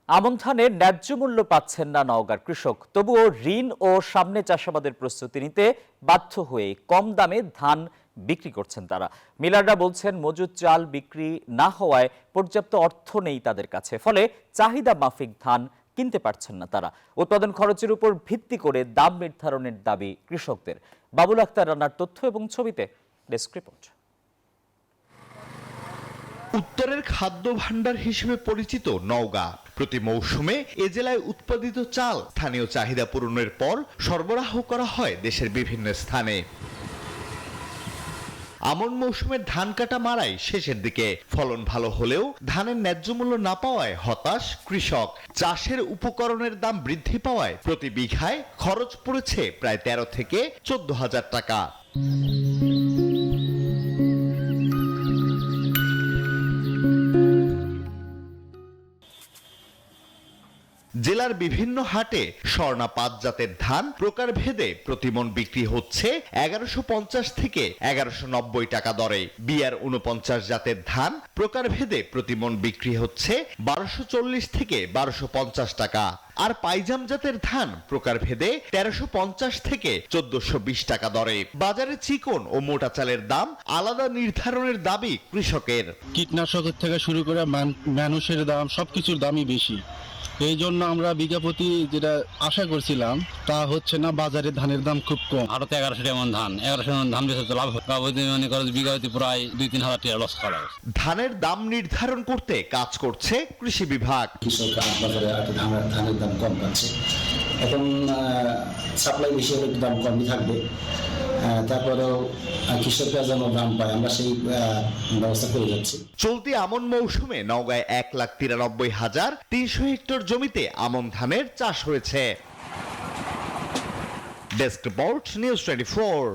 আমন ধানের ন্যায্য মূল্য পাচ্ছেন না নওগাঁর কৃষক। তবুও ঋণ ও সামনে চাষাবাদের প্রস্তুতি নিতে বাধ্য হয়ে কম দামে ধান বিক্রি করছেন তারা। মিলাররা বলছেন মজুদ চাল বিক্রি না হওয়ায় পর্যাপ্ত অর্থ নেই তাদের কাছে, ফলে চাহিদা মাফিক ধান কিনতে পারছেন না তারা। উৎপাদন খরচের উপর ভিত্তি করে দাম নির্ধারণের দাবি কৃষকদের। বাবুল আক্তার রানার তথ্য এবং ছবিতে ডেস্ক রিপোর্ট। উত্তরের খাদ্য ভাণ্ডার হিসেবে পরিচিত নওগাঁ প্রতি মৌসুমে এ জেলায় উৎপাদিত চাল স্থানীয় চাহিদা পূরণের পর সরবরাহ করা হয় দেশের বিভিন্ন স্থানে। আমন মৌসুমের ধান কাটা মারাই শেষের দিকে, ফলন ভালো হলেও ধানের ন্যায্য মূল্য না পাওয়ায় হতাশ কৃষক। চাষের উপকরণের দাম বৃদ্ধি পাওয়ায় প্রতি বিঘায় খরচ পড়েছে প্রায় 13 থেকে 14,000 টাকা। জেলার বিভিন্ন হাটে স্বর্ণা 5 জাতের ধান প্রকারভেদে প্রতিমন বিক্রি হচ্ছে 1150 থেকে 1190 টাকা দরে। বিআর 49 জাতের ধান প্রকারভেদে প্রতিমন বিক্রি হচ্ছে 1240 থেকে 1250 টাকা। আর পাইজাম জাতের ধান প্রকারভেদে 1350 থেকে 1420 টাকা দরে। বাজারে চিকন ও মোটা চালের দাম আলাদা নির্ধারণের দাবি কৃষকের। কীটনাশকের থেকে শুরু করে মানুষের দাম সবকিছুর দামই বেশি। এই জন্য আমরা বিঘা প্রতি যেটা আশা করছিলাম তা হচ্ছে না। বাজারে ধানের দাম খুব কম। আরো 1100 এমন ধান 1100 এমন ধান বেচে লাভ মনে করে বিঘা প্রতি প্রায় 2-3 হাজার টাকা লস করা। ধানের দাম নির্ধারণ করতে কাজ করছে কৃষি বিভাগ। কৃষকরা বাজারে ধানের দাম কম পাচ্ছে। এখন সাপ্লাই বেশি হলে দাম কমই থাকবে, তারপরেও কৃষকরা যেন দাম পায় আমরা সেই ব্যবস্থা করে যাচ্ছি। চলতি আমন মৌসুমে নওগাঁয় 1,93,300 হেক্টর জমিতে আমন ধানের চাষ হয়েছে। Desk report, news 24।